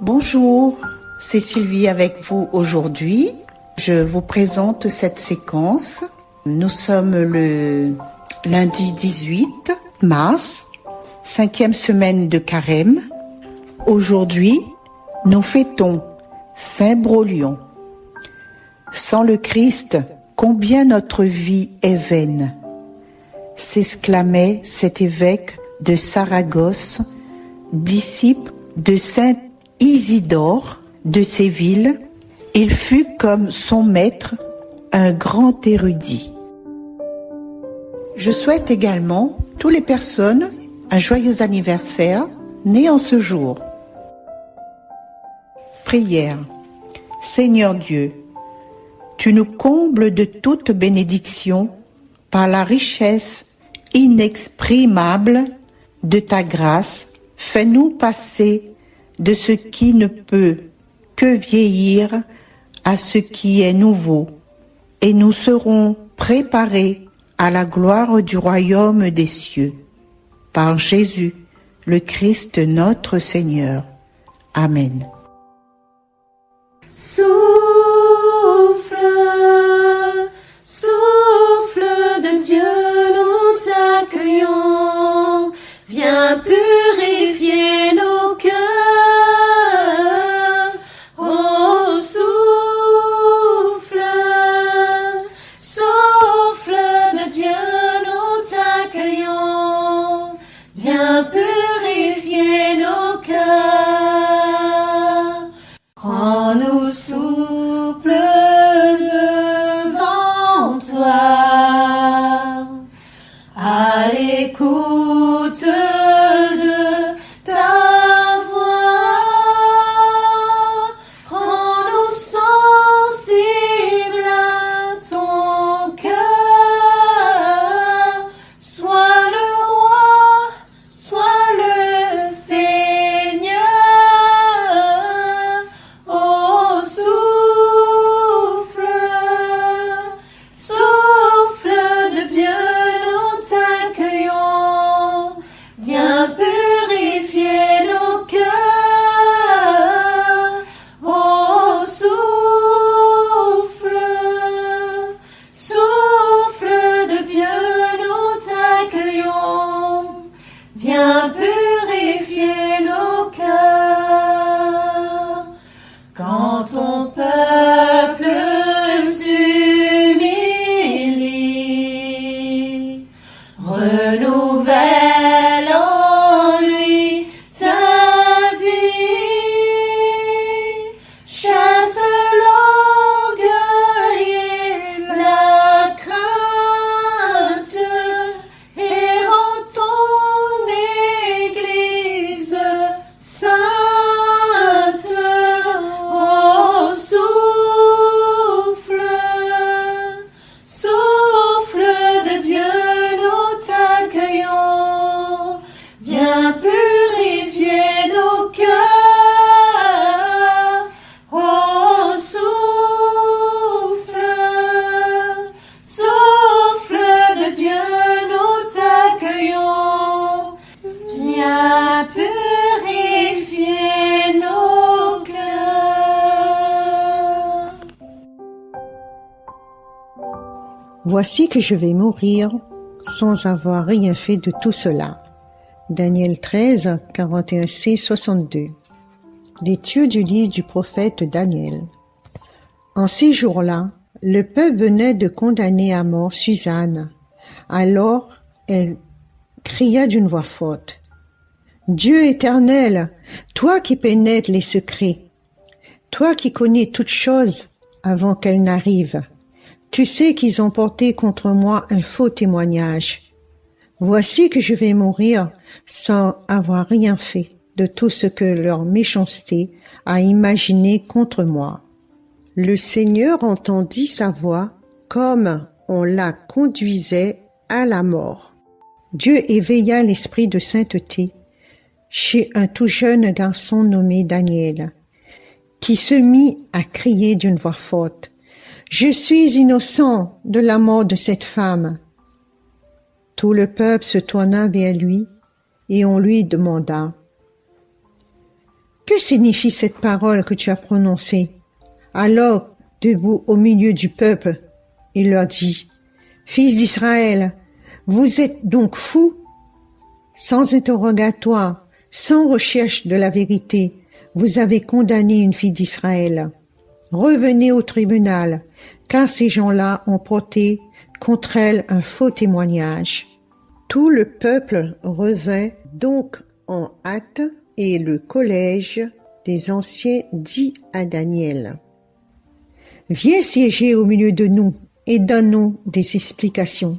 Bonjour, c'est Sylvie avec vous aujourd'hui. Je vous présente cette séquence. Nous sommes le lundi 18 mars, 5e semaine de Carême. Aujourd'hui, nous fêtons Saint Brolion. Sans le Christ, combien notre vie est vaine, s'exclamait cet évêque de Saragosse, disciple de Saint Isidore de Séville. Il fut comme son maître, un grand érudit. Je souhaite également toutes les personnes un joyeux anniversaire nées en ce jour. Prière. Seigneur Dieu, tu nous combles de toute bénédiction par la richesse inexprimable de ta grâce. Fais-nous passer de ce qui ne peut que vieillir à ce qui est nouveau, et nous serons préparés à la gloire du royaume des cieux. Par Jésus, le Christ notre Seigneur. Amen. Souffle, souffle de Dieu, nous t'accueillons. Viens purifier nos cœurs. Oh, souffle, souffle de Dieu, nous t'accueillons. Viens purifier nos cœurs. Rends-nous souples devant toi, à l'écoute de ta voix. Rends-nous sensibles à ton cœur. Sois le roi, sois le Seigneur. Oh, souffle, souffle de Dieu, nous t'accueillons. Viens purifier nos cœurs. Oh, souffle, souffle de Dieu, nous t'accueillons. Viens purifier nos cœurs. Quand ton peuple s'humilie, renouvelle en lui ta vie. Chasse l'orgueil et la crainte et rends ton Église sainte. Oh, souffle, souffle de Dieu, nous t'accueillons. Viens purifier nos cœurs. Oh, souffle, souffle de Dieu, nous t'accueillons. Viens purifier nos cœurs. Voici que je vais mourir sans avoir rien fait de tout cela. Daniel 13, 41c, 62. L'étude du livre du prophète Daniel. En ces jours-là, le peuple venait de condamner à mort Suzanne. Alors elle cria d'une voix forte. Dieu éternel, toi qui pénètres les secrets, toi qui connais toutes choses avant qu'elles n'arrivent, tu sais qu'ils ont porté contre moi un faux témoignage. Voici que je vais mourir sans avoir rien fait de tout ce que leur méchanceté a imaginé contre moi. Le Seigneur entendit sa voix comme on la conduisait à la mort. Dieu éveilla l'esprit de sainteté chez un tout jeune garçon nommé Daniel. qui se mit à crier d'une voix forte, « Je suis innocent de la mort de cette femme. » Tout le peuple se tourna vers lui et on lui demanda, « Que signifie cette parole que tu as prononcée? » Alors, debout au milieu du peuple, il leur dit, « Fils d'Israël, vous êtes donc fous? Sans interrogatoire, sans recherche de la vérité, vous avez condamné une fille d'Israël. Revenez au tribunal, car ces gens-là ont porté contre elle un faux témoignage. » Tout le peuple revint donc en hâte et le collège des anciens dit à Daniel, « Viens siéger au milieu de nous et donne-nous des explications,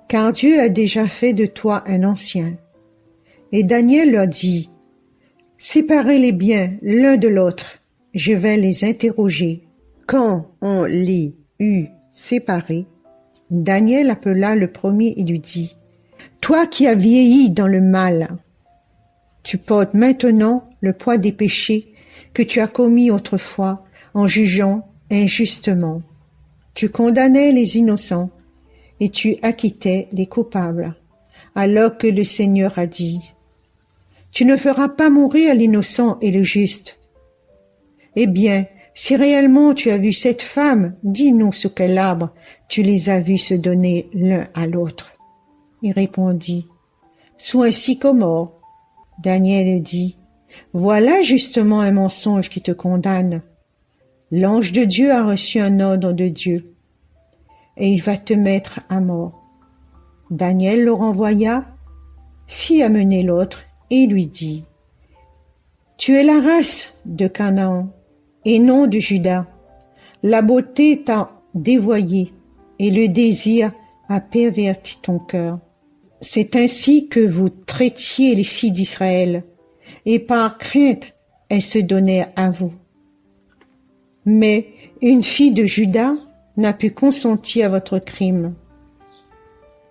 car Dieu a déjà fait de toi un ancien. » Et Daniel leur dit, « Séparez-les bien l'un de l'autre, je vais les interroger. » Quand on les eut séparés, Daniel appela le premier et lui dit, « Toi qui as vieilli dans le mal, tu portes maintenant le poids des péchés que tu as commis autrefois en jugeant injustement. Tu condamnais les innocents et tu acquittais les coupables, alors que le Seigneur a dit, « Tu ne feras pas mourir l'innocent et le juste. » Eh bien, si réellement tu as vu cette femme, dis-nous sous quel arbre tu les as vus se donner l'un à l'autre. Il répondit, « Sous un sycomore. » Daniel dit, « Voilà justement un mensonge qui te condamne. L'ange de Dieu a reçu un ordre de Dieu, et il va te mettre à mort. » Daniel le renvoya, fit amener l'autre, et lui dit, « Tu es la race de Canaan, et non de Juda. La beauté t'a dévoyé, et le désir a perverti ton cœur. C'est ainsi que vous traitiez les filles d'Israël, et par crainte, elles se donnaient à vous. Mais une fille de Juda n'a pu consentir à votre crime.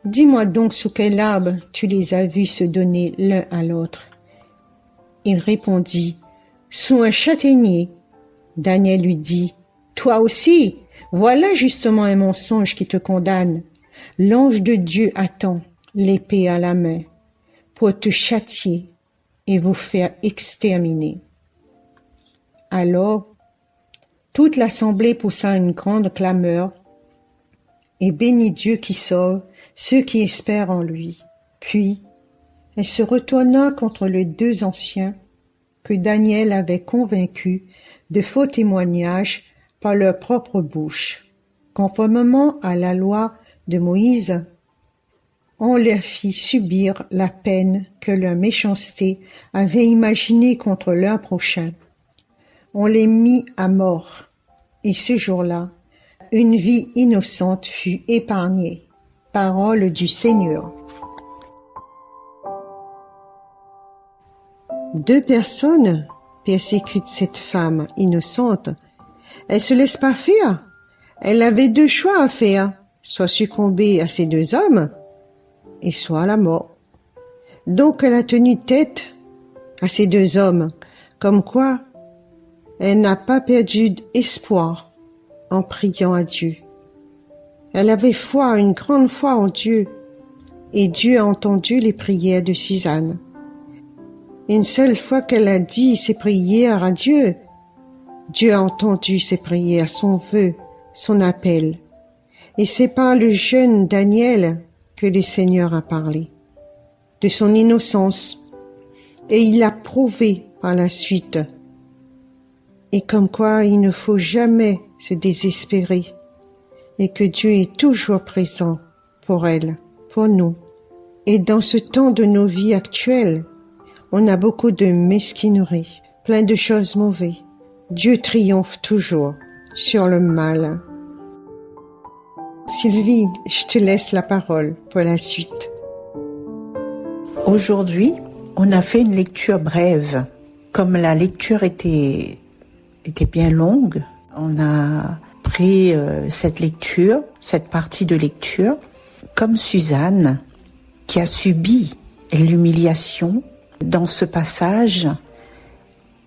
Dis-moi donc sous quel arbre tu les as vus se donner l'un à l'autre. » Il répondit, « Sous un châtaignier. » Daniel lui dit, « Toi aussi, voilà justement un mensonge qui te condamne. L'ange de Dieu attend, l'épée à la main, pour te châtier et vous faire exterminer. » Alors, toute l'assemblée poussa une grande clameur et bénit Dieu qui sauve ceux qui espèrent en lui. Puis, elle se retourna contre les deux anciens que Daniel avait convaincus de faux témoignages par leur propre bouche. Conformément à la loi de Moïse, on leur fit subir la peine que leur méchanceté avait imaginée contre leur prochain. On les mit à mort, et ce jour-là, une vie innocente fut épargnée. Parole du Seigneur. Deux personnes persécutent cette femme innocente. Elle se laisse pas faire. Elle avait deux choix à faire, soit succomber à ces deux hommes, et soit à la mort. Donc elle a tenu tête à ces deux hommes, comme quoi elle n'a pas perdu espoir en priant à Dieu. Elle avait foi, une grande foi en Dieu, et Dieu a entendu les prières de Suzanne. Une seule fois qu'elle a dit ses prières à Dieu, Dieu a entendu ses prières, son vœu, son appel. Et c'est par le jeune Daniel que le Seigneur a parlé, de son innocence, et il l'a prouvé par la suite. Et comme quoi il ne faut jamais se désespérer, et que Dieu est toujours présent pour elle, pour nous. Et dans ce temps de nos vies actuelles, on a beaucoup de mesquinerie, plein de choses mauvaises. Dieu triomphe toujours sur le mal. Sylvie, je te laisse la parole pour la suite. Aujourd'hui, on a fait une lecture brève. Comme la lecture était bien longue, on a pris cette lecture, cette partie de lecture, comme Suzanne, qui a subi l'humiliation dans ce passage.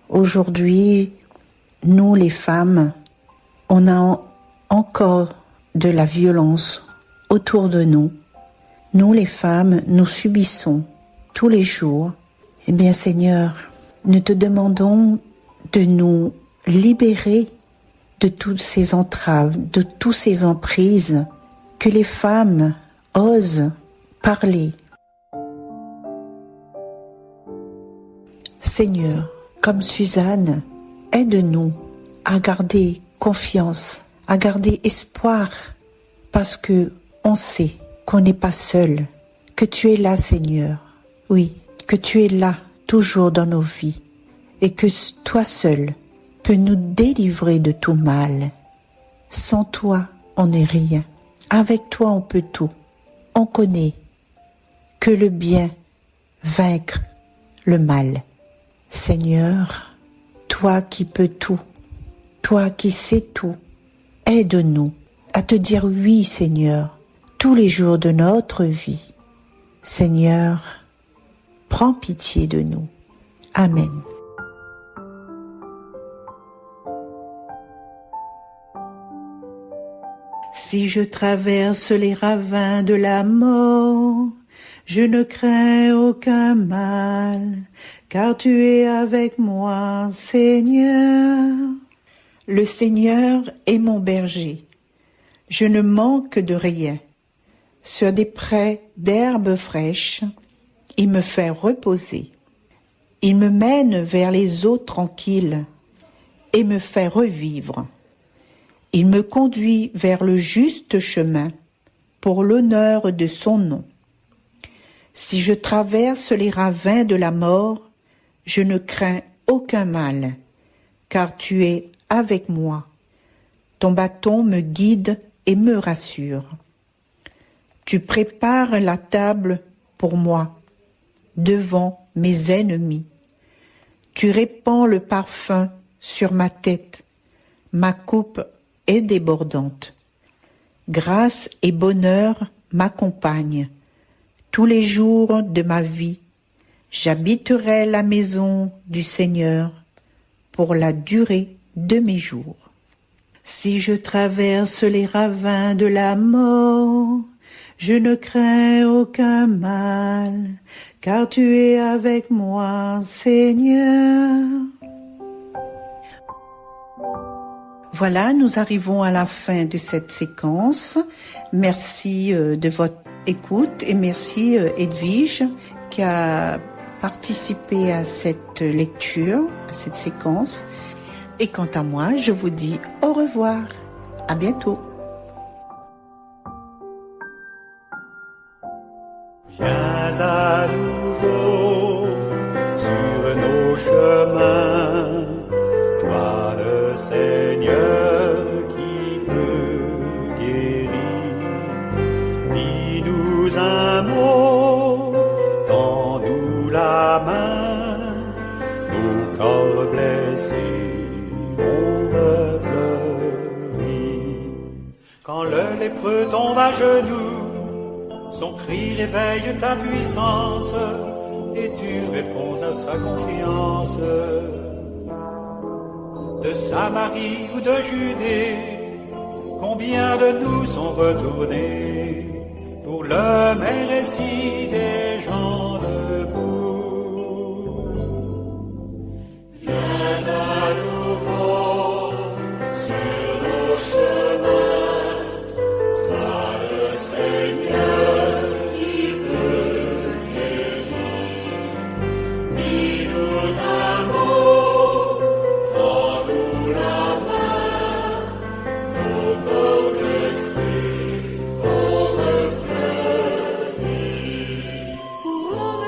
Aujourd'hui, nous les femmes, on a encore de la violence autour de nous. Nous les femmes, nous subissons tous les jours. Eh bien Seigneur, nous te demandons de nous libérer de toutes ces entraves, de toutes ces emprises, que les femmes osent parler. Seigneur, comme Suzanne, aide-nous à garder confiance, à garder espoir, parce que on sait qu'on n'est pas seul, que tu es là, Seigneur. Oui, que tu es là, toujours dans nos vies, et que toi seul peux nous délivrer de tout mal. Sans toi, on n'est rien. Avec toi, on peut tout. On connaît que le bien vaincre le mal. Seigneur, toi qui peux tout, toi qui sais tout, aide-nous à te dire oui, Seigneur, tous les jours de notre vie. Seigneur, prends pitié de nous. Amen. Si je traverse les ravins de la mort, je ne crains aucun mal, car tu es avec moi, Seigneur. Le Seigneur est mon berger, je ne manque de rien. Sur des prés d'herbes fraîches, il me fait reposer. Il me mène vers les eaux tranquilles et me fait revivre. Il me conduit vers le juste chemin pour l'honneur de son nom. Si je traverse les ravins de la mort, je ne crains aucun mal, car tu es avec moi. Ton bâton me guide et me rassure. Tu prépares la table pour moi, devant mes ennemis. Tu répands le parfum sur ma tête. Ma coupe est débordante. Grâce et bonheur m'accompagnent. Tous les jours de ma vie, j'habiterai la maison du Seigneur pour la durée de mes jours. Si je traverse les ravins de la mort, je ne crains aucun mal, car tu es avec moi, Seigneur. Voilà, nous arrivons à la fin de cette séquence. Merci de votre écoute et merci Edwige qui a participé à cette lecture, à cette séquence. Et quant à moi, je vous dis au revoir. À bientôt. Viens à nouveau sur nos chemins, toi le Seigneur qui peut guérir. Dis-nous un mot, tends-nous la main, nos corps blessés vont refleurir. Quand le lépreux tombe à genoux, son cri réveille ta puissance et tu réponds à sa confiance. De Samarie ou de Judée, combien de nous sont retournés pour le même récit des gens debout. Viens à nouveau sur nos chemins, toi le Seigneur. Où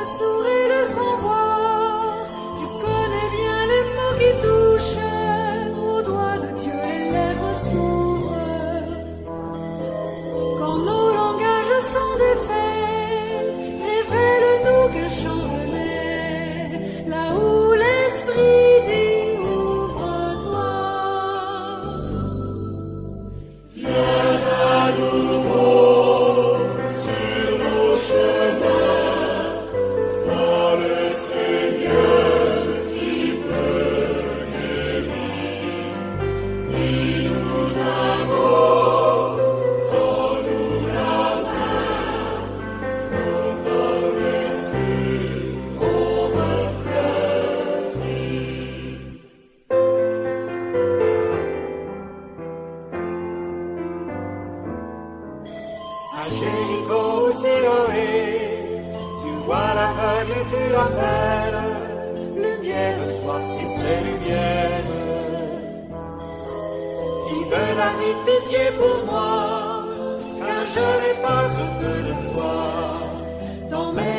à Jéricho ou Siloé, tu vois l'aveugle et tu l'appelles, lumière sois et c'est lumière. Fils de David, pitié pour moi, car je n'ai pas un peu de foi dans mes